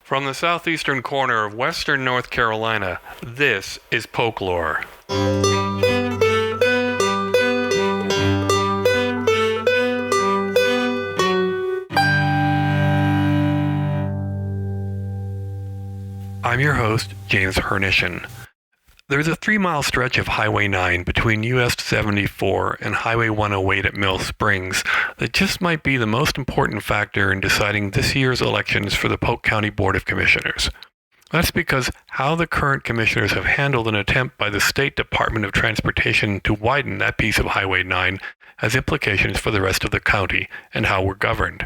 From the southeastern corner of western North Carolina, this is Folklore. I'm your host, James Hernishin. There's a 3-mile stretch of Highway 9 between US 74 and Highway 108 at Mill Springs that just might be the most important factor in deciding this year's elections for the Polk County Board of Commissioners. That's because how the current commissioners have handled an attempt by the State Department of Transportation to widen that piece of Highway 9 has implications for the rest of the county and how we're governed.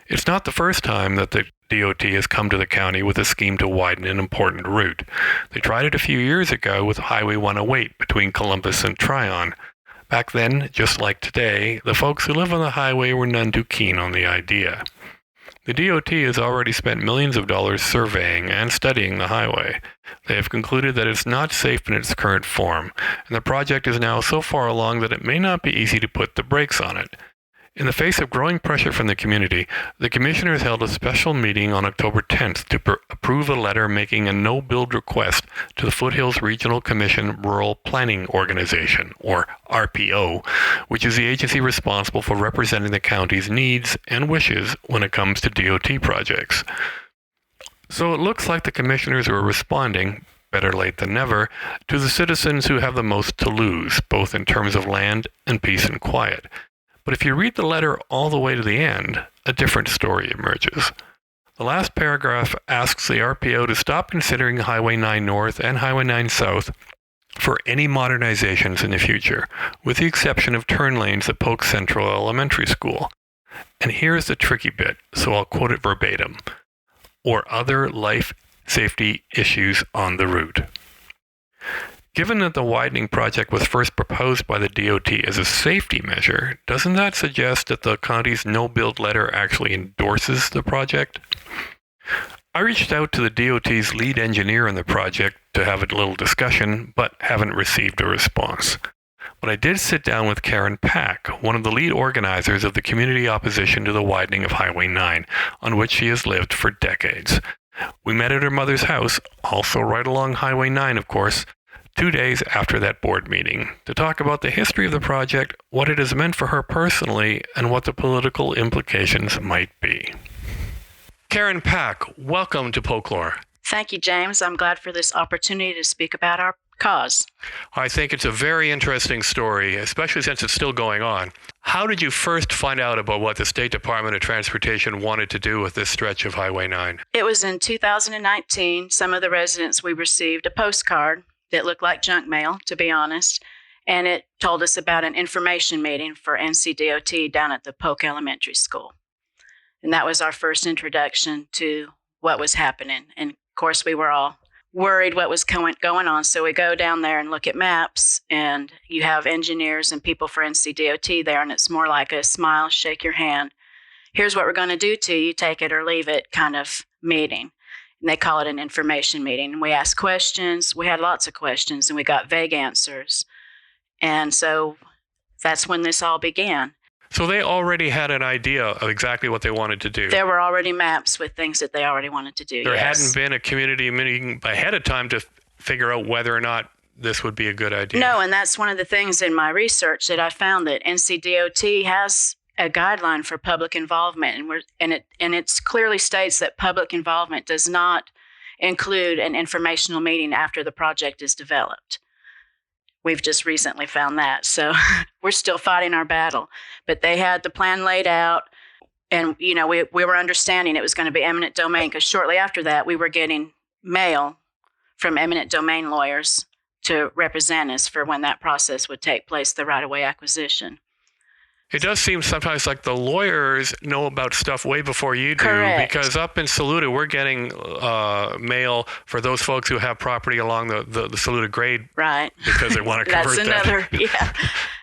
It's not the first time that the DOT has come to the county with a scheme to widen an important route. They tried it a few years ago with Highway 108 between Columbus and Tryon. Back then, just like today, the folks who live on the highway were none too keen on the idea. The DOT has already spent millions of dollars surveying and studying the highway. They have concluded that it's not safe in its current form, and the project is now so far along that it may not be easy to put the brakes on it. In the face of growing pressure from the community, the commissioners held a special meeting on October 10th to approve a letter making a no-build request to the Foothills Regional Commission Rural Planning Organization, or RPO, which is the agency responsible for representing the county's needs and wishes when it comes to DOT projects. So it looks like the commissioners were responding, better late than never, to the citizens who have the most to lose, both in terms of land and peace and quiet. But if you read the letter all the way to the end, a different story emerges. The last paragraph asks the RPO to stop considering Highway 9 North and Highway 9 South for any modernizations in the future, with the exception of turn lanes at Polk Central Elementary School. And here's the tricky bit, so I'll quote it verbatim, or other life safety issues on the route. Given that the widening project was first proposed by the DOT as a safety measure, doesn't that suggest that the county's no-build letter actually endorses the project? I reached out to the DOT's lead engineer on the project to have a little discussion, but haven't received a response. But I did sit down with Karen Pack, one of the lead organizers of the community opposition to the widening of Highway 9, on which she has lived for decades. We met at her mother's house, also right along Highway 9, of course, 2 days after that board meeting, to talk about the history of the project, what it has meant for her personally, and what the political implications might be. Karen Pack, welcome to Folklore. Thank you, James. I'm glad for this opportunity to speak about our cause. I think it's a very interesting story, especially since it's still going on. How did you first find out about what the State Department of Transportation wanted to do with this stretch of Highway 9? It was in 2019. Some of the residents, we received a postcard that looked like junk mail, to be honest, and it told us about an information meeting for NCDOT down at the Polk Elementary School. And that was our first introduction to what was happening. And of course, we were all worried what was going on. So we go down there and look at maps, and you have engineers and people for NCDOT there, and it's more like a smile, shake your hand. Here's what we're going to do to you, take it or leave it kind of meeting. And they call it an information meeting. And we asked questions. We had lots of questions, and we got vague answers. And so that's when this all began. So they already had an idea of exactly what they wanted to do. There were already maps with things that they already wanted to do. There yes. hadn't been a community meeting ahead of time to figure out whether or not this would be a good idea. No, and that's one of the things in my research that I found, that NCDOT has a guideline for public involvement, and it clearly states that public involvement does not include an informational meeting after the project is developed. We've just recently found that, so we're still fighting our battle. But they had the plan laid out, and we were understanding it was going to be eminent domain, because shortly after that we were getting mail from eminent domain lawyers to represent us for when that process would take place, the right-of-way acquisition. It does seem sometimes like the lawyers know about stuff way before you do. Correct. Because up in Saluda, we're getting mail for those folks who have property along the Saluda grade. Right. Because they want to convert that.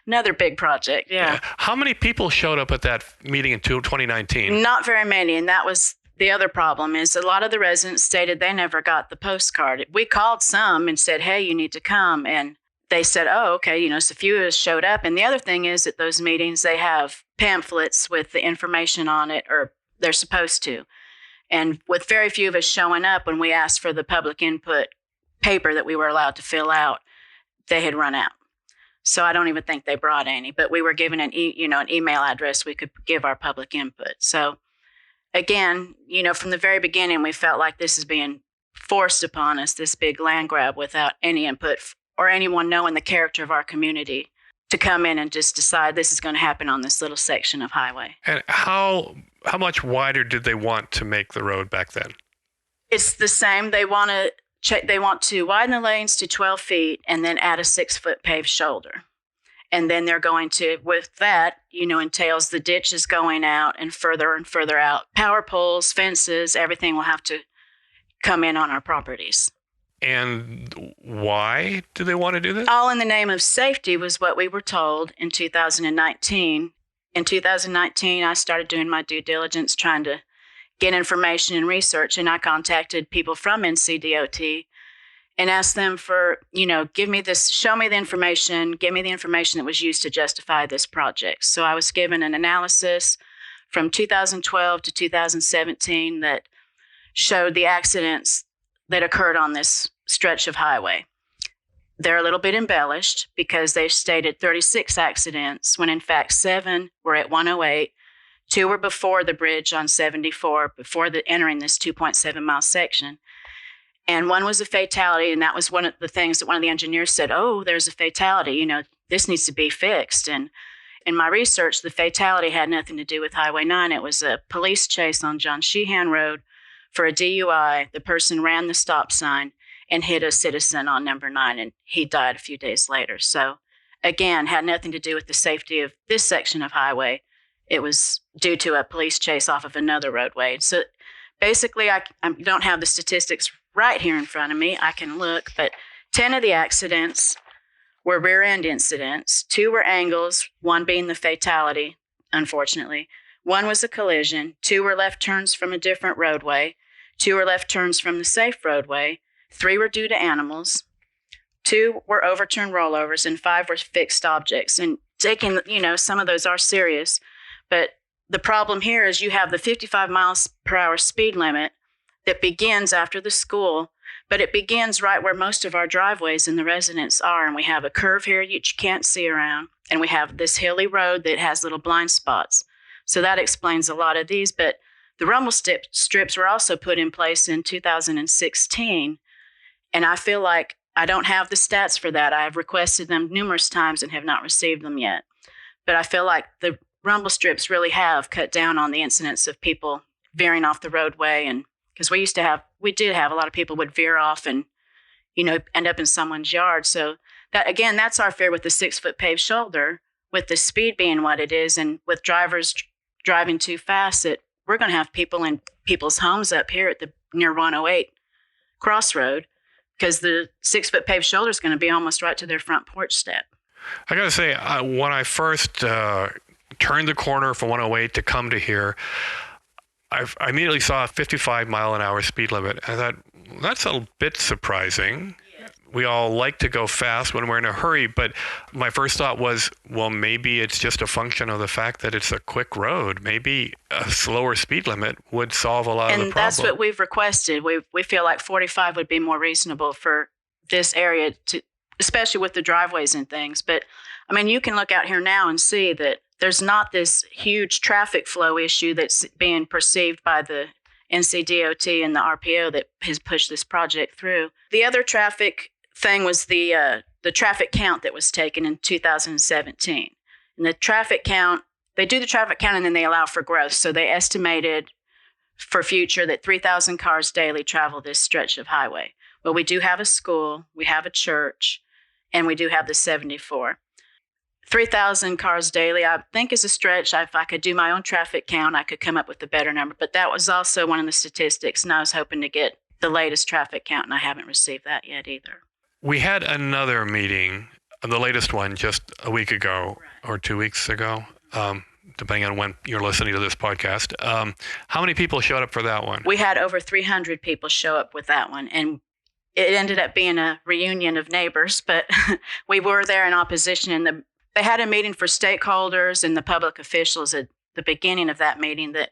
Another big project, yeah. How many people showed up at that meeting in 2019? Not very many, and that was the other problem, is a lot of the residents stated they never got the postcard. We called some and said, hey, you need to come, and they said, oh, okay, so few of us showed up. And the other thing is, at those meetings, they have pamphlets with the information on it, or they're supposed to. And with very few of us showing up when we asked for the public input paper that we were allowed to fill out, they had run out. So I don't even think they brought any, but we were given an email address we could give our public input. So again, from the very beginning, we felt like this is being forced upon us, this big land grab without any input or anyone knowing the character of our community to come in and just decide this is going to happen on this little section of highway. And how much wider did they want to make the road back then? It's the same. They want to widen the lanes to 12 feet and then add a 6-foot paved shoulder. And then they're going to, with that, entails the ditches going out and further out. Power poles, fences, everything will have to come in on our properties. And why do they want to do this? All in the name of safety was what we were told in 2019. In 2019, I started doing my due diligence, trying to get information and research, and I contacted people from NCDOT and asked them for, give me this, show me the information, give me the information that was used to justify this project. So I was given an analysis from 2012 to 2017 that showed the accidents that occurred on this stretch of highway. They're a little bit embellished because they stated 36 accidents when in fact 7 were at 108, 2 were before the bridge on 74, before entering this 2.7 mile section. And 1 was a fatality, and that was one of the things that one of the engineers said, oh, there's a fatality, this needs to be fixed. And in my research, the fatality had nothing to do with Highway 9. It was a police chase on John Sheehan Road for a DUI. The person ran the stop sign and hit a citizen on number 9, and he died a few days later. So again, had nothing to do with the safety of this section of highway. It was due to a police chase off of another roadway. So basically, I don't have the statistics right here in front of me. I can look, but 10 of the accidents were rear end incidents. 2 were angles, 1 being the fatality, unfortunately. 1 was a collision. 2 were left turns from a different roadway. 2 were left turns from the safe roadway. 3 were due to animals. 2 were overturned rollovers, and 5 were fixed objects. And taking, some of those are serious, but the problem here is you have the 55 miles per hour speed limit that begins after the school, but it begins right where most of our driveways and the residents are. And we have a curve here you can't see around, and we have this hilly road that has little blind spots. So that explains a lot of these, but the rumble strips were also put in place in 2016, and I feel like I don't have the stats for that. I have requested them numerous times and have not received them yet. But I feel like the rumble strips really have cut down on the incidents of people veering off the roadway, and because we did have a lot of people would veer off and, end up in someone's yard. So that, again, that's our fear with the 6-foot paved shoulder, with the speed being what it is, and with drivers driving too fast, that we're going to have people in people's homes up here at the near 108 crossroad, because the 6-foot paved shoulder is going to be almost right to their front porch step. I got to say, when I first turned the corner from 108 to come to here, I immediately saw a 55 mile an hour speed limit. I thought, that's a bit surprising. Yes. We all like to go fast when we're in a hurry, but my first thought was, well, maybe it's just a function of the fact that it's a quick road. Maybe a slower speed limit would solve a lot of the problem. And that's what we've requested. We feel like 45 would be more reasonable for this area, especially with the driveways and things. But, you can look out here now and see that there's not this huge traffic flow issue that's being perceived by the NCDOT and the RPO that has pushed this project through. The other traffic thing was the traffic count that was taken in 2017. And the traffic count, they do the traffic count and then they allow for growth. So they estimated for future that 3,000 cars daily travel this stretch of highway. Well, we do have a school, we have a church, and we do have the 74. 3,000 cars daily, I think, is a stretch. If I could do my own traffic count, I could come up with a better number. But that was also one of the statistics, and I was hoping to get the latest traffic count, and I haven't received that yet either. We had another meeting, the latest one, just a week ago or 2 weeks ago, depending on when you're listening to this podcast. How many people showed up for that one? We had over 300 people show up with that one, and it ended up being a reunion of neighbors, but we were there in opposition, and they had a meeting for stakeholders and the public officials at the beginning of that meeting that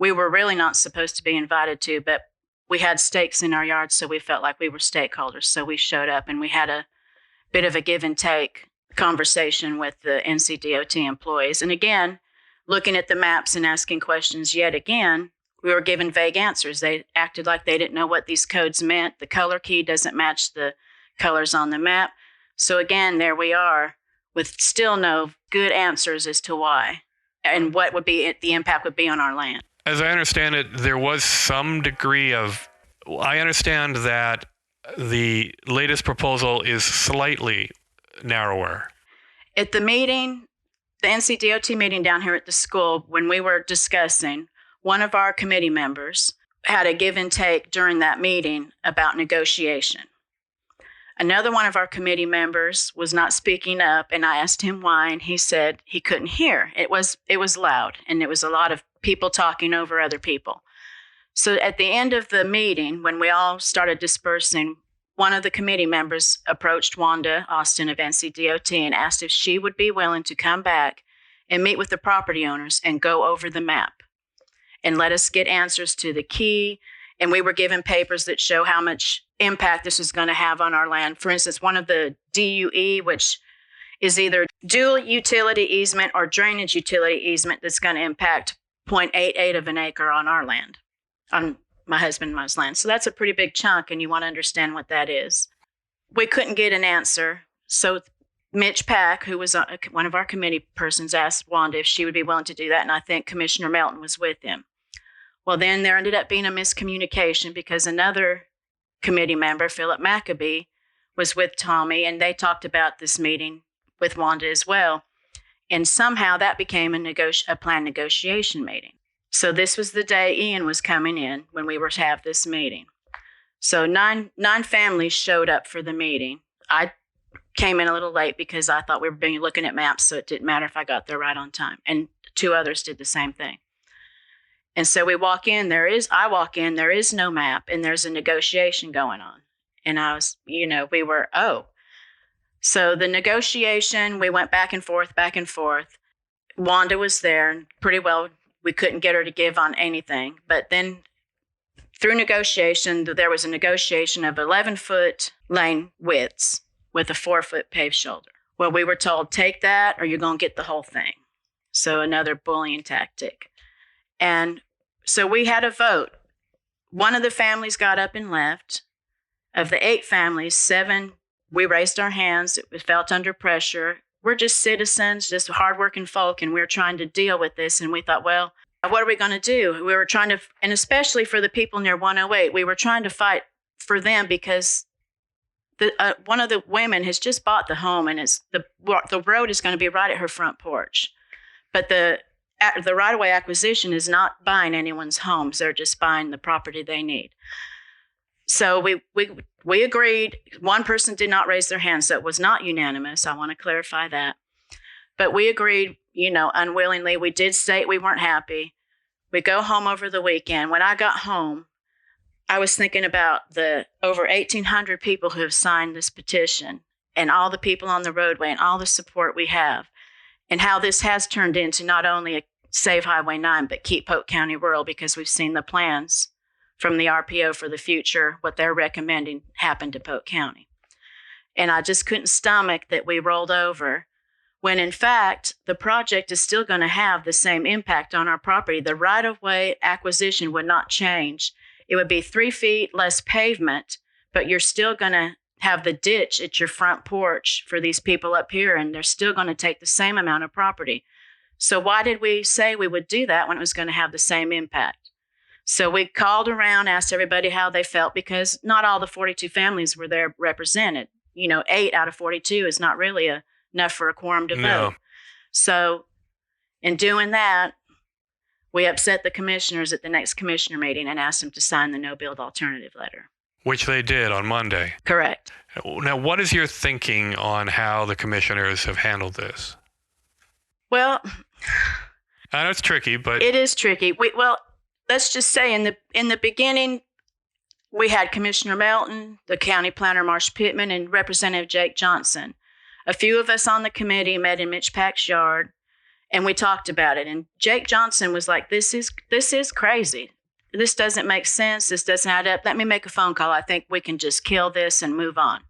we were really not supposed to be invited to, but we had stakes in our yard, so we felt like we were stakeholders. So we showed up, and we had a bit of a give and take conversation with the NCDOT employees. And again, looking at the maps and asking questions yet again, we were given vague answers. They acted like they didn't know what these codes meant. The color key doesn't match the colors on the map. So again, there we are with still no good answers as to why and what would be the impact would be on our land. As I understand it, there was some degree of, I understand that the latest proposal is slightly narrower. At the meeting, the NCDOT meeting down here at the school, when we were discussing, one of our committee members had a give and take during that meeting about negotiation. Another one of our committee members was not speaking up, and I asked him why, and he said he couldn't hear. It was loud, and it was a lot of people talking over other people. So at the end of the meeting, when we all started dispersing, one of the committee members approached Wanda Austin of NCDOT and asked if she would be willing to come back and meet with the property owners and go over the map and let us get answers to the key. And we were given papers that show how much impact this is going to have on our land. For instance, one of the DUE, which is either dual utility easement or drainage utility easement, that's going to impact 0.88 of an acre on our land, on my husband and I's land. So that's a pretty big chunk, and you want to understand what that is. We couldn't get an answer. So Mitch Pack, who was one of our committee persons, asked Wanda if she would be willing to do that, and I think Commissioner Melton was with him. Well, then there ended up being a miscommunication because another committee member, Philip Maccabee, was with Tommy, and they talked about this meeting with Wanda as well. And somehow that became a planned negotiation meeting. So this was the day Ian was coming in when we were to have this meeting. So nine families showed up for the meeting. I came in a little late because I thought we were looking at maps, so it didn't matter if I got there right on time. And 2 others did the same thing. And so we walk in, there is no map, and there's a negotiation going on. And I was, So the negotiation, we went back and forth. Wanda was there, and pretty well we couldn't get her to give on anything. But then through negotiation, there was a negotiation of 11-foot lane widths with a 4-foot paved shoulder. Well, we were told, take that or you're going to get the whole thing. So another bullying tactic. And so we had a vote. One of the families got up and left. Of the 8 families, 7, we raised our hands. We felt under pressure. We're just citizens, just hardworking folk, and we're trying to deal with this. And we thought, well, what are we going to do? We were trying to, and especially for the people near 108, we were trying to fight for them because one of the women has just bought the home, and the road is going to be right at her front porch. But the right-of-way acquisition is not buying anyone's homes. They're just buying the property they need. So we agreed. One person did not raise their hand, so it was not unanimous. I want to clarify that. But we agreed, unwillingly. We did state we weren't happy. We go home over the weekend. When I got home, I was thinking about the over 1,800 people who have signed this petition and all the people on the roadway and all the support we have, and how this has turned into not only a Save Highway 9, but Keep Polk County Rural, because we've seen the plans from the RPO for the future, what they're recommending happen to Polk County. And I just couldn't stomach that we rolled over when, in fact, the project is still going to have the same impact on our property. The right-of-way acquisition would not change. It would be 3 feet less pavement, but you're still going to have the ditch at your front porch for these people up here, and they're still going to take the same amount of property. So why did we say we would do that when it was going to have the same impact? So we called around, asked everybody how they felt, because not all the 42 families were there represented. 8 out of 42 is not really enough for a quorum to vote. So in doing that, we upset the commissioners at the next commissioner meeting and asked them to sign the no-build alternative letter. Which they did on Monday. Correct. Now, what is your thinking on how the commissioners have handled this? Well, I know it's tricky, but it is tricky. Let's just say in the beginning, we had Commissioner Melton, the county planner Marsh Pittman, and Representative Jake Johnson. A few of us on the committee met in Mitch Pack's yard And we talked about it. And Jake Johnson was like, this is crazy. This doesn't make sense. This doesn't add up. Let me make a phone call. I think we can just kill this and move on.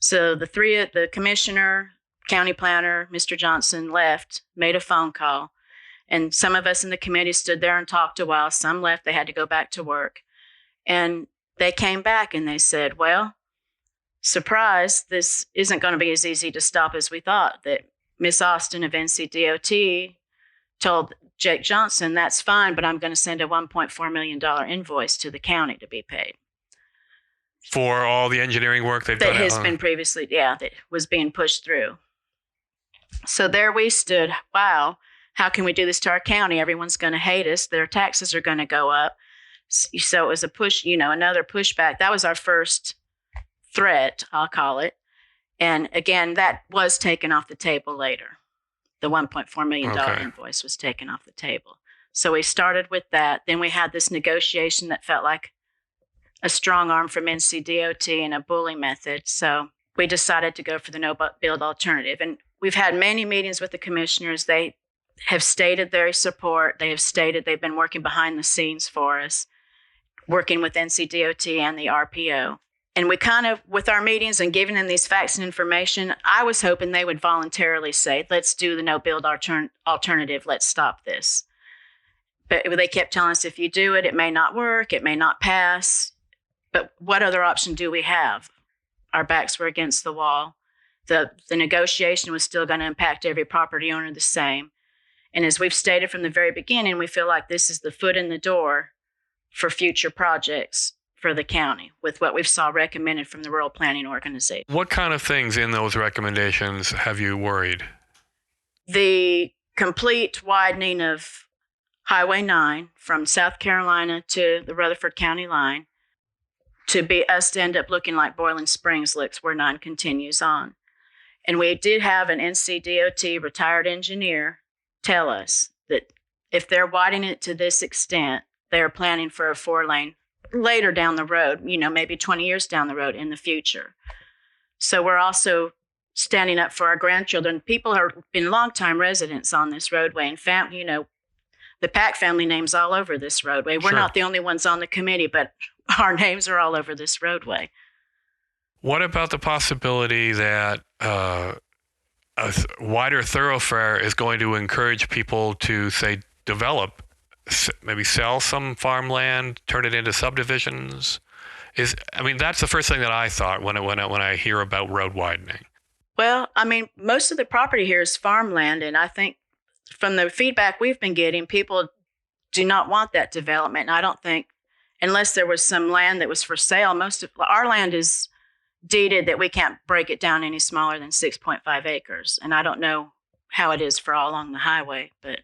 So the commissioner, county planner, Mr. Johnson left, made a phone call. And some of us in the committee stood there and talked a while. Some left. They had to go back to work. And they came back and they said, well, surprise, this isn't going to be as easy to stop as we thought. That Miss Austin of NCDOT told Jake Johnson, that's fine, but I'm going to send a $1.4 million invoice to the county to be paid. For all the engineering work they've done? That has been previously, that was being pushed through. So there we stood, wow, how can we do this to our county? Everyone's going to hate us. Their taxes are going to go up. So it was a push, another pushback. That was our first threat, I'll call it. And again, that was taken off the table later. The $1.4 million invoice was taken off the table. So we started with that. Then we had this negotiation that felt like a strong arm from NCDOT and a bully method. So we decided to go for the no-build alternative. And we've had many meetings with the commissioners. They have stated their support. They have stated they've been working behind the scenes for us, working with NCDOT and the RPO. And we kind of, with our meetings and giving them these facts and information, I was hoping they would voluntarily say, let's do the no-build alternative. Let's stop this. But they kept telling us, if you do it, it may not work. It may not pass. But what other option do we have? Our backs were against the wall. The negotiation was still going to impact every property owner the same. And as we've stated from the very beginning, we feel like this is the foot in the door for future projects for the county with what we've saw recommended from the Rural Planning Organization. What kind of things in those recommendations have you worried? The complete widening of Highway 9 from South Carolina to the Rutherford County line to be us to end up looking like Boiling Springs looks where 9 continues on. And we did have an NCDOT retired engineer tell us that if they're widening it to this extent, they're planning for a 4-lane later down the road, maybe 20 years down the road in the future. So we're also standing up for our grandchildren. People have been longtime residents on this roadway. In fact, the Pack family name's all over this roadway. We're not the only ones on the committee, but our names are all over this roadway. What about the possibility that a wider thoroughfare is going to encourage people to, say, develop, maybe sell some farmland, turn it into subdivisions? That's the first thing that I thought when I hear about road widening. Well, most of the property here is farmland, and I think from the feedback we've been getting, people do not want that development. And I don't think, unless there was some land that was for sale, most of our land is deeded that we can't break it down any smaller than 6.5 acres. And I don't know how it is for all along the highway, but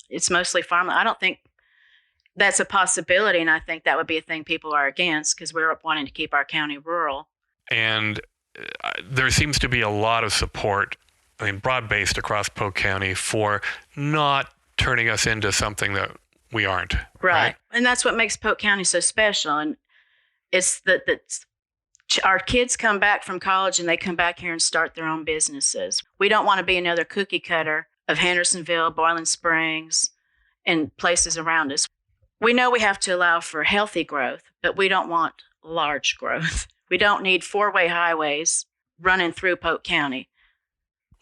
it's mostly farmland. I don't think that's a possibility, and I think that would be a thing people are against because we're wanting to keep our county rural. And there seems to be a lot of support, broad-based across Polk County for not turning us into something that we aren't. Right. And that's what makes Polk County so special. And it's that our kids come back from college and they come back here and start their own businesses. We don't want to be another cookie cutter of Hendersonville, Boiling Springs, and places around us. We know we have to allow for healthy growth, but we don't want large growth. We don't need 4-way highways running through Polk County.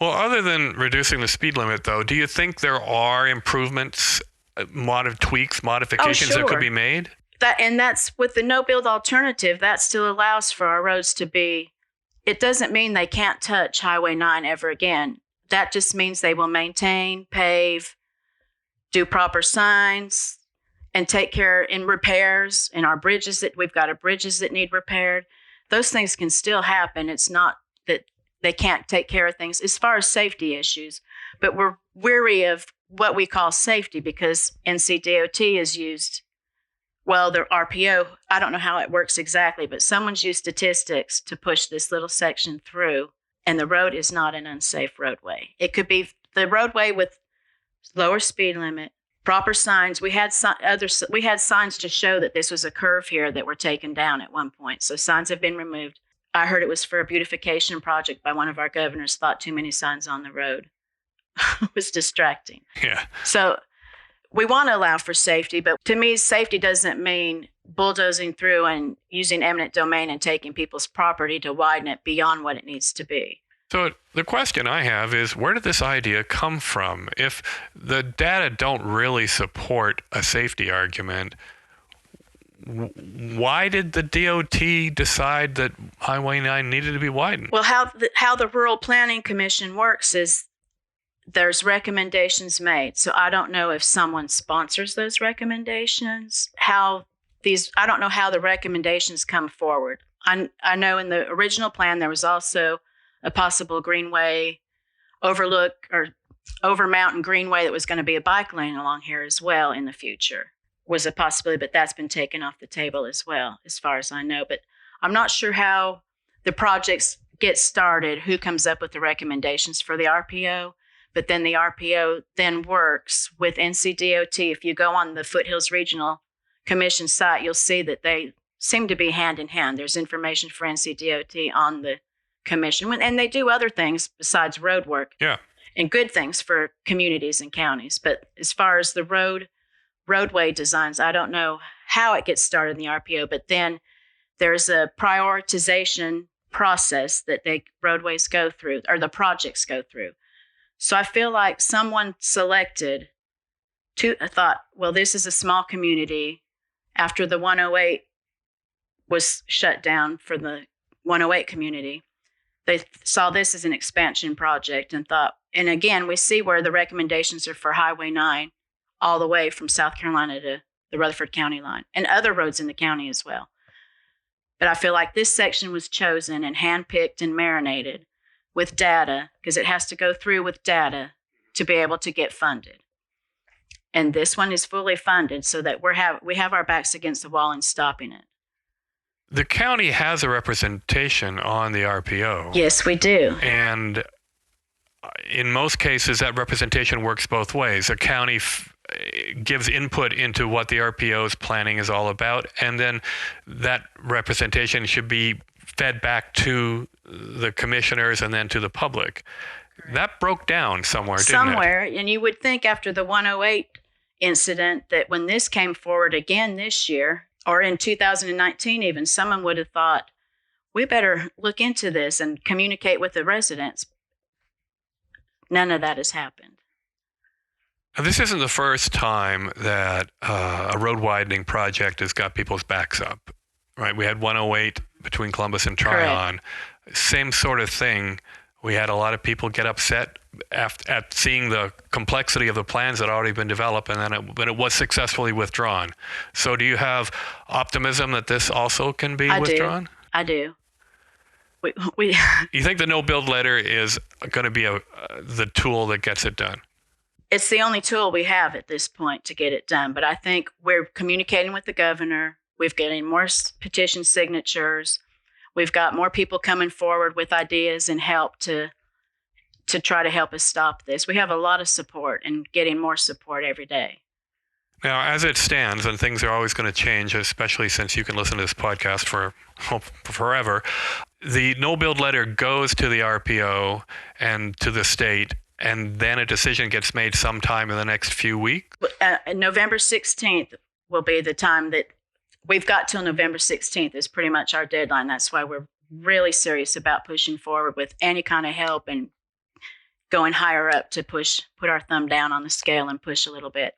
Well, other than reducing the speed limit, though, do you think there are improvements, modifications that could be made? That's with the no-build alternative, that still allows for our roads to be, it doesn't mean they can't touch Highway 9 ever again. That just means they will maintain, pave, do proper signs, and take care in repairs in our bridges that we've got bridges that need repaired. Those things can still happen. It's not that they can't take care of things as far as safety issues, but we're weary of what we call safety because NCDOT is used, the RPO, I don't know how it works exactly, but someone's used statistics to push this little section through, and the road is not an unsafe roadway. It could be the roadway with lower speed limit, proper signs. We had signs to show that this was a curve here that were taken down at one point. So signs have been removed. I heard it was for a beautification project by one of our governors, thought too many signs on the road was distracting. Yeah. So we want to allow for safety, but to me, safety doesn't mean bulldozing through and using eminent domain and taking people's property to widen it beyond what it needs to be. So the question I have is, where did this idea come from? If the data don't really support a safety argument, why did the DOT decide that Highway 9 needed to be widened? Well, how the Rural Planning Commission works is there's recommendations made. So I don't know if someone sponsors those recommendations, I don't know how the recommendations come forward. I know in the original plan, there was also a possible greenway overlook or over mountain greenway that was going to be a bike lane along here as well in the future was a possibility, but that's been taken off the table as well, as far as I know. But I'm not sure how the projects get started, who comes up with the recommendations for the RPO, but then the RPO then works with NCDOT. If you go on the Foothills Regional Commission site, you'll see that they seem to be hand in hand. There's information for NCDOT on the commission, and they do other things besides road work. Yeah. And good things for communities and counties. But as far as the roadway designs, I don't know how it gets started in the RPO, but then there's a prioritization process that roadways go through, or the projects go through. So I feel like someone thought, well, this is a small community. After the 108 was shut down for the 108 community, they saw this as an expansion project and thought, and again, we see where the recommendations are for Highway 9 all the way from South Carolina to the Rutherford County line and other roads in the county as well. But I feel like this section was chosen and handpicked and marinated with data, because it has to go through with data to be able to get funded. And this one is fully funded so that we have our backs against the wall in stopping it. The county has a representation on the RPO. Yes, we do. And in most cases, that representation works both ways. A county gives input into what the RPO's planning is all about, and then that representation should be fed back to the commissioners and then to the public. That broke down somewhere, didn't it? Somewhere, and you would think after the 108 incident that when this came forward again this year, or in 2019 even, someone would have thought, we better look into this and communicate with the residents. None of that has happened. Now, this isn't the first time that a road widening project has got people's backs up, right? We had 108 between Columbus and Tryon. Correct. Same sort of thing. We had a lot of people get upset at seeing the complexity of the plans that had already been developed, and then it was successfully withdrawn. So do you have optimism that this also can be withdrawn? I do. You think the no-build letter is going to be the tool that gets it done? It's the only tool we have at this point to get it done. But I think we're communicating with the governor. We've getting more petition signatures. We've got more people coming forward with ideas and help to try to help us stop this. We have a lot of support and getting more support every day. Now, as it stands, and things are always going to change, especially since you can listen to this podcast for forever, the no-build letter goes to the RPO and to the state, and then a decision gets made sometime in the next few weeks? November 16th will be the time that we've got till November 16th is pretty much our deadline. That's why we're really serious about pushing forward with any kind of help and going higher up to put our thumb down on the scale and push a little bit.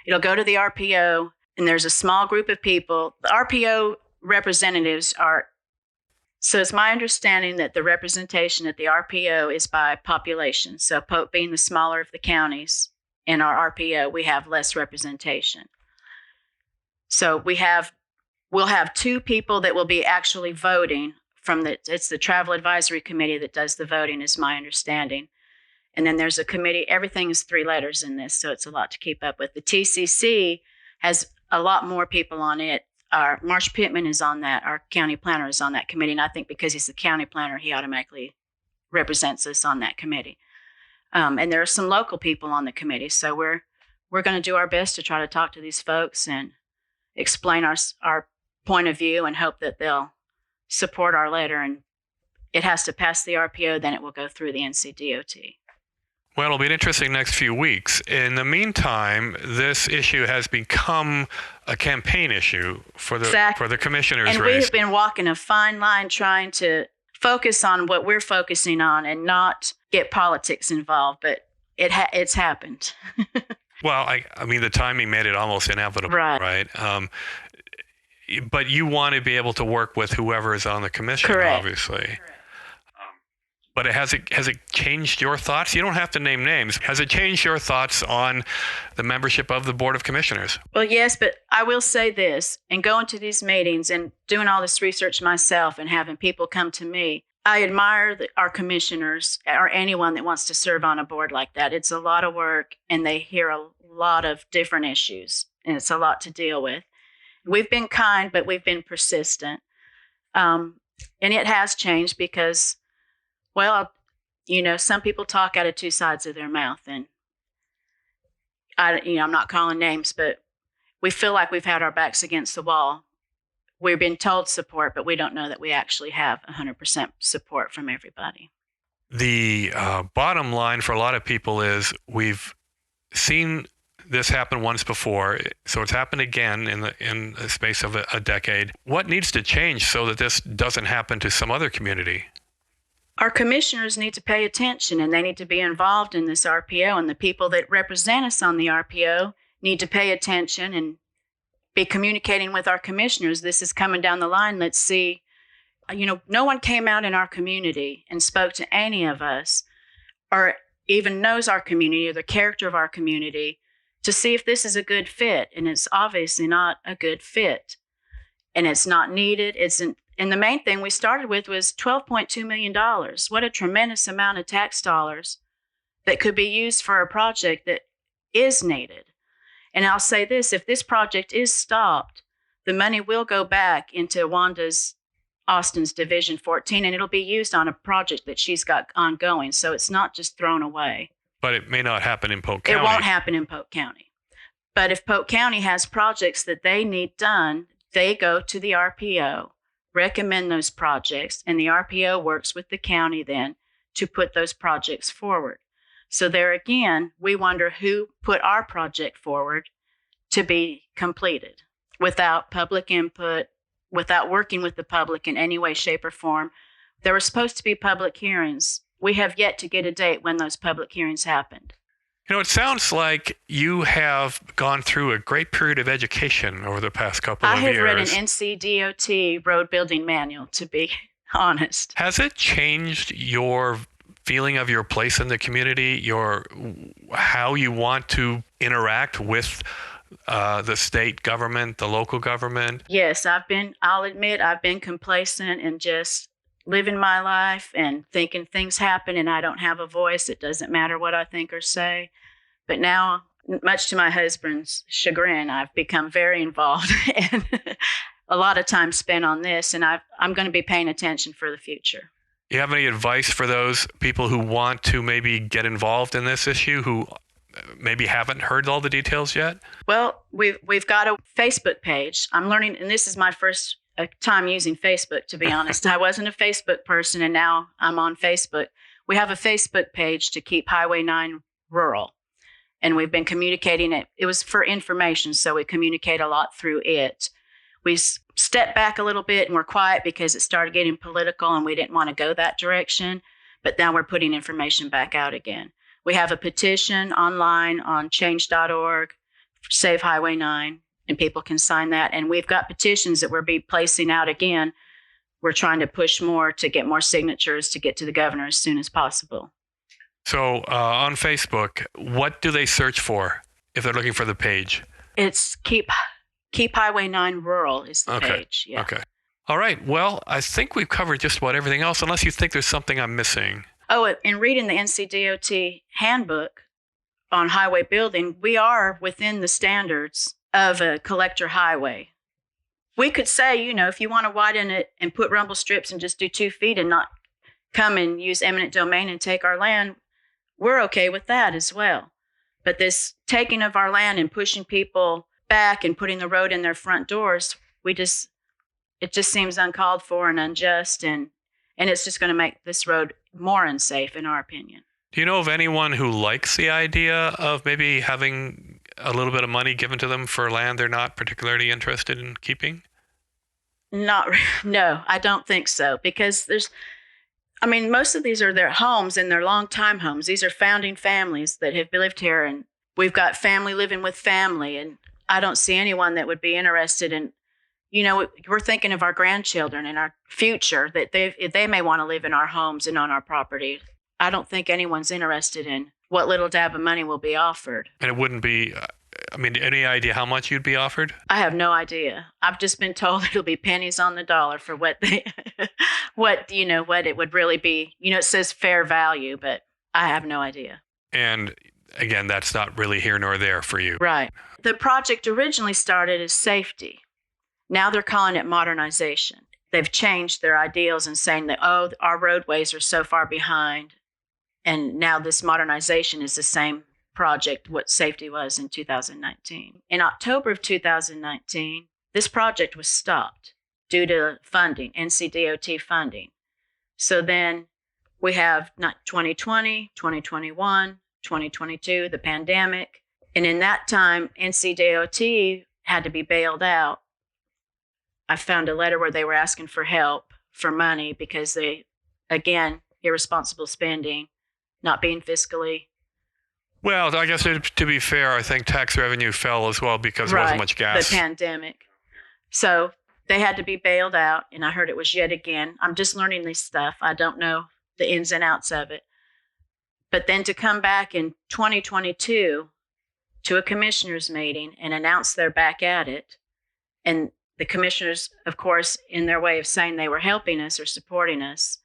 It'll go to the RPO, and there's a small group of people. The RPO representatives so it's my understanding that the representation at the RPO is by population. So Polk being the smaller of the counties in our RPO, we have less representation. So we'll have two people that will be actually voting it's the Travel Advisory Committee that does the voting, is my understanding. And then there's a committee. Everything is 3 letters in this, so it's a lot to keep up with. The TCC has a lot more people on it. Marsh Pittman is on that. Our county planner is on that committee. And I think because he's the county planner, he automatically represents us on that committee. And there are some local people on the committee. So we're going to do our best to try to talk to these folks and explain our point of view and hope that they'll support our letter. And it has to pass the RPO, then it will go through the NCDOT. Well, it'll be an interesting next few weeks. In the meantime, this issue has become a campaign issue for the commissioner's and race. We have been walking a fine line trying to focus on what we're focusing on and not get politics involved, but it's happened. Well, I mean, the timing made it almost inevitable, right? But you want to be able to work with whoever is on the commission, Correct. Obviously. Correct. But has it changed your thoughts? You don't have to name names. Has it changed your thoughts on the membership of the Board of Commissioners? Well, yes, but I will say this, and going to these meetings and doing all this research myself and having people come to me, I admire our commissioners or anyone that wants to serve on a board like that. It's a lot of work, and they hear a lot of different issues, and it's a lot to deal with. We've been kind, but we've been persistent. And it has changed because, well, some people talk out of two sides of their mouth, and I'm not calling names, but we feel like we've had our backs against the wall. We've been told support, but we don't know that we actually have 100% support from everybody. The bottom line for a lot of people is we've seen this happened once before, so it's happened again in the space of a decade. What needs to change so that this doesn't happen to some other community? Our commissioners need to pay attention, and they need to be involved in this RPO, and the people that represent us on the RPO need to pay attention and be communicating with our commissioners. This is coming down the line. Let's see. No one came out in our community and spoke to any of us or even knows our community or the character of our community to see if this is a good fit. And it's obviously not a good fit. And it's not needed. And the main thing we started with was $12.2 million. What a tremendous amount of tax dollars that could be used for a project that is needed. And I'll say this, if this project is stopped, the money will go back into Austin's Division 14, and it'll be used on a project that she's got ongoing. So it's not just thrown away. But it may not happen in Polk County. It won't happen in Polk County. But if Polk County has projects that they need done, they go to the RPO, recommend those projects, and the RPO works with the county then to put those projects forward. So there again, we wonder who put our project forward to be completed without public input, without working with the public in any way, shape, or form. There were supposed to be public hearings. We have yet to get a date when those public hearings happened. It sounds like you have gone through a great period of education over the past couple of years. I have read an NCDOT road building manual, to be honest. Has it changed your feeling of your place in the community, how you want to interact with the state government, the local government? Yes, I'll admit I've been complacent and just living my life and thinking things happen and I don't have a voice. It doesn't matter what I think or say. But now, much to my husband's chagrin, I've become very involved and a lot of time spent on this, and I'm going to be paying attention for the future. You have any advice for those people who want to maybe get involved in this issue, who maybe haven't heard all the details yet? Well, we've got a Facebook page. I'm learning, and this is my first time using Facebook, to be honest. I wasn't a Facebook person, and now I'm on Facebook. We have a Facebook page to keep Highway 9 rural, and we've been communicating it. It was for information, so we communicate a lot through it. We stepped back a little bit and we're quiet because it started getting political and we didn't want to go that direction. But now we're putting information back out again. We have a petition online on change.org, Save Highway 9, and people can sign that. And we've got petitions that we'll be placing out again. We're trying to push more to get more signatures to get to the governor as soon as possible. So on Facebook, what do they search for if they're looking for the page? It's Keep Highway 9 Rural is the page. Yeah. Okay. All right. Well, I think we've covered just about everything else, unless you think there's something I'm missing. Oh, in reading the NCDOT handbook on highway building, we are within the standards of a collector highway. We could say, if you want to widen it and put rumble strips and just do 2 feet and not come and use eminent domain and take our land, we're okay with that as well. But this taking of our land and pushing people back and putting the road in their front doors, it just seems uncalled for and unjust, and it's just going to make this road more unsafe, in our opinion. Do you know of anyone who likes the idea of maybe having a little bit of money given to them for land they're not particularly interested in keeping? No, I don't think so, because most of these are their homes, and they're long time homes. These are founding families that have lived here, and we've got family living with family, and I don't see anyone that would be interested in, we're thinking of our grandchildren and our future, that they may want to live in our homes and on our property. I don't think anyone's interested in what little dab of money will be offered. And it wouldn't be, any idea how much you'd be offered? I have no idea. I've just been told it'll be pennies on the dollar for what what it would really be. It says fair value, but I have no idea. And again, that's not really here nor there for you. Right. The project originally started as safety. Now they're calling it modernization. They've changed their ideals and saying that, our roadways are so far behind. And now this modernization is the same project what safety was in 2019. In October of 2019, this project was stopped due to funding, NCDOT funding. So then we have 2020, 2021, 2022, the pandemic. And in that time, NCDOT had to be bailed out. I found a letter where they were asking for help, for money, because irresponsible spending, not being fiscally. Well, I guess to be fair, I think tax revenue fell as well because there wasn't much gas. The pandemic. So they had to be bailed out, and I heard it was yet again. I'm just learning this stuff. I don't know the ins and outs of it. But then to come back in 2022 to a commissioners meeting and announce they're back at it, and the commissioners, of course, in their way of saying they were helping us or supporting us,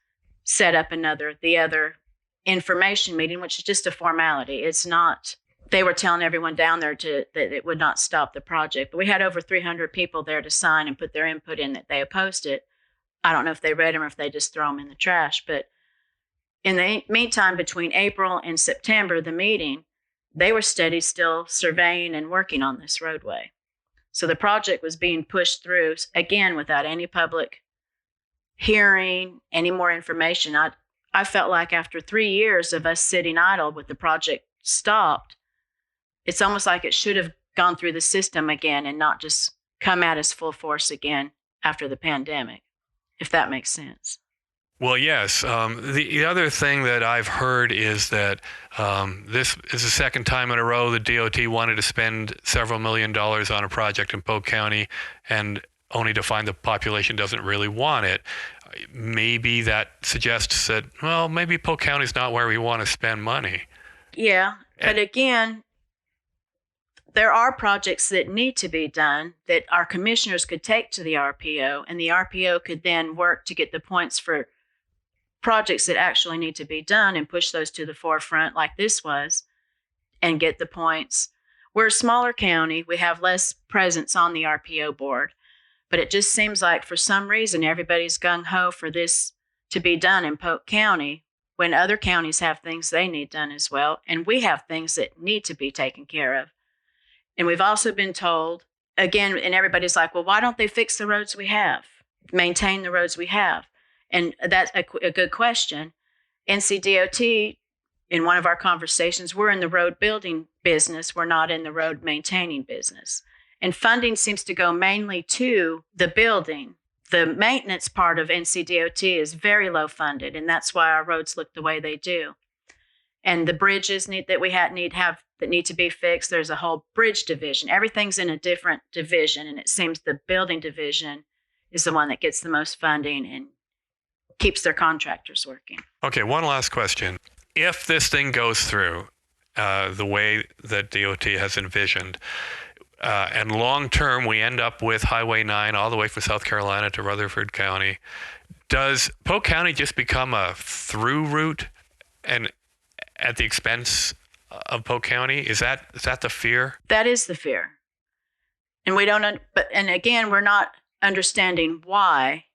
set up the other information meeting, which is just a formality. It's not, they were telling everyone down there that it would not stop the project. But we had over 300 people there to sign and put their input in that they opposed it. I don't know if they read them or if they just throw them in the trash. But in the meantime, between April and September, the meeting, they were steady still surveying and working on this roadway. So the project was being pushed through, again, without any public hearing, any more information. I felt like after 3 years of us sitting idle with the project stopped, it's almost like it should have gone through the system again and not just come at us full force again after the pandemic, if that makes sense. Well, yes. The other thing that I've heard is that this is the second time in a row the DOT wanted to spend several $1 million on a project in Polk County, and only to find the population doesn't really want it. Maybe that suggests that, well, maybe Polk County's not where we want to spend money. Yeah, but again, there are projects that need to be done that our commissioners could take to the RPO, and the RPO could then work to get the points for projects that actually need to be done and push those to the forefront like this was and get the points. We're a smaller county. We have less presence on the RPO board. But it just seems like for some reason everybody's gung-ho for this to be done in Polk County when other counties have things they need done as well. And we have things that need to be taken care of. And we've also been told, again, and everybody's like, well, why don't they fix the roads we have? Maintain the roads we have? And that's a good question. NCDOT, in one of our conversations, we're in the road building business. We're not in the road maintaining business. And funding seems to go mainly to the building. The maintenance part of NCDOT is very low funded, and that's why our roads look the way they do. And the bridges that need to be fixed, there's a whole bridge division. Everything's in a different division, and it seems the building division is the one that gets the most funding and keeps their contractors working. Okay, one last question. If this thing goes through the way that DOT has envisioned, and long term, we end up with Highway 9 all the way from South Carolina to Rutherford County. Does Polk County just become a through route and at the expense of Polk County? Is that the fear? That is the fear. And again, we're not understanding why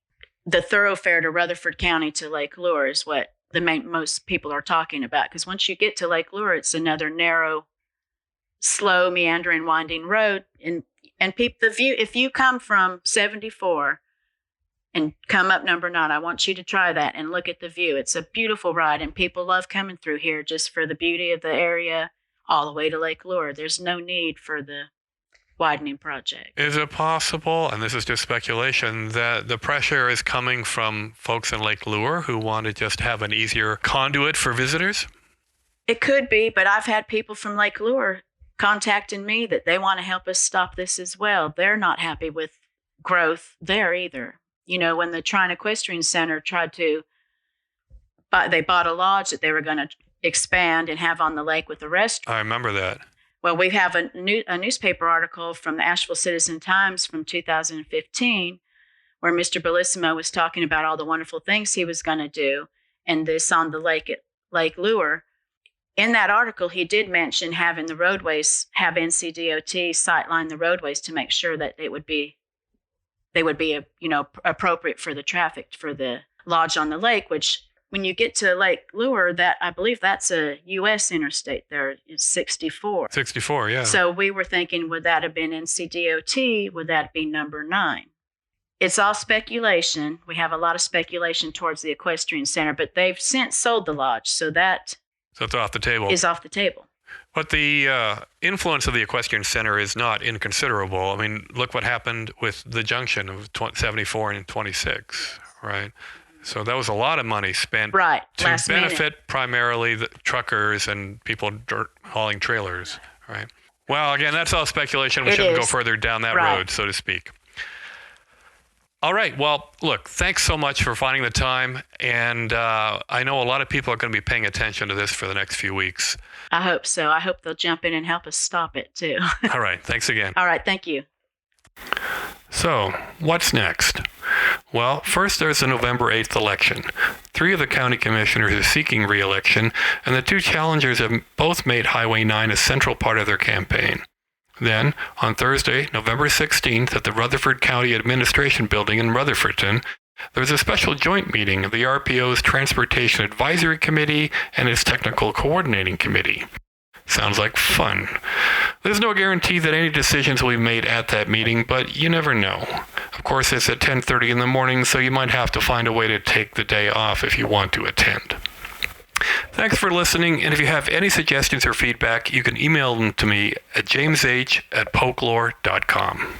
the thoroughfare to Rutherford County to Lake Lure is what most people are talking about. Because once you get to Lake Lure, it's another narrow, slow, meandering, winding road, and the view. If you come from 74 and come up number 9. I want you to try that and look at the view. It's a beautiful ride, and people love coming through here just for the beauty of the area all the way to Lake Lure. There's no need for the widening project. Is it possible, and this is just speculation, that the pressure is coming from folks in Lake Lure who want to just have an easier conduit for visitors? It could be, but I've had people from Lake Lure contacting me that they want to help us stop this as well. They're not happy with growth there either. You know, when the Tryon Equestrian Center tried to, they bought a lodge that they were going to expand and have on the lake with the restaurant. I remember that. Well, we have a newspaper article from the Asheville Citizen-Times from 2015 where Mr. Bellissimo was talking about all the wonderful things he was going to do and this on the lake at Lake Lure. In that article, he did mention having the roadways, have NCDOT sightline the roadways to make sure that they would be appropriate for the traffic for the lodge on the lake, which when you get to Lake Lure, that I believe that's a U.S. interstate there. It's 64. 64, yeah. So we were thinking, would that have been NCDOT? Would that be number 9? It's all speculation. We have a lot of speculation towards the equestrian center, but they've since sold the lodge, so it's off the table. Is off the table. But the influence of the equestrian center is not inconsiderable. I mean, look what happened with the junction of 74 and 26, right? So that was a lot of money spent to benefit primarily the truckers and people hauling trailers, right? Well, again, that's all speculation. We shouldn't go further down that road, so to speak. All right. Well, look, thanks so much for finding the time. And I know a lot of people are going to be paying attention to this for the next few weeks. I hope so. I hope they'll jump in and help us stop it, too. All right. Thanks again. All right. Thank you. So, what's next? Well, first there's the November 8th election. 3 of the county commissioners are seeking re-election, and the 2 challengers have both made Highway 9 a central part of their campaign. Then, on Thursday, November 16th, at the Rutherford County Administration Building in Rutherfordton, there's a special joint meeting of the RPO's Transportation Advisory Committee and its Technical Coordinating Committee. Sounds like fun. There's no guarantee that any decisions will be made at that meeting, but you never know. Of course, it's at 10:30 in the morning, so you might have to find a way to take the day off if you want to attend. Thanks for listening, and if you have any suggestions or feedback, you can email them to me at jamesh@folklore.com.